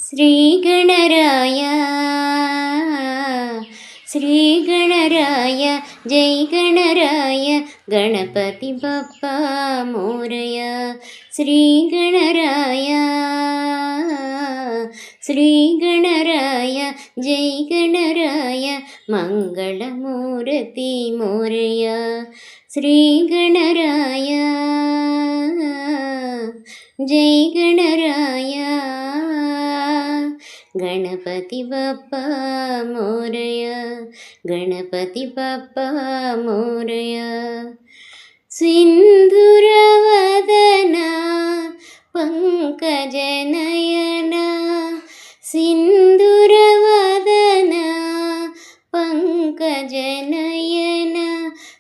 శ్రీగణరాయ శ్రీగణరాయ Jai గణరాయ Ganapati Bappa మోరయ శ్రీగణరాయ శ్రీగణరాయ Jai గణరాయ మంగళమూర్తి మోరయ శ్రీగణరాయ Jai గణరాయ Ganapati Bappa మోరయ Ganapati Bappa మోరయ సింధురవదన పంకజనయన సింధురవదన పంకజనయన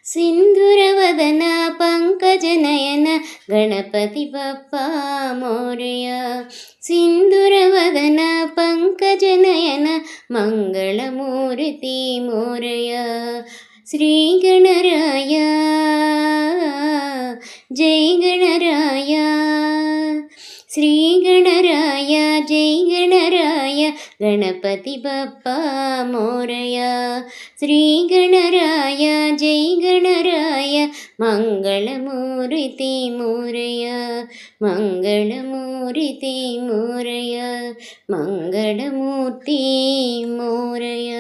సింధురవదన పంకజనయన Ganapati Bappa మోరయ సింధురవదన పంకజనయన మంగళమూర్తి మోరయ శ్రీగణరాయ Jai గణరాయ శ్రీగణరాయ Jai గణరాయ Ganapati Bappa మోరయ శ్రీగణరాయ Jai గణరాయ మంగళమూర్తి మోరయ మంగళమూర్తి మోరయ మంగళమూర్తి మోరయ.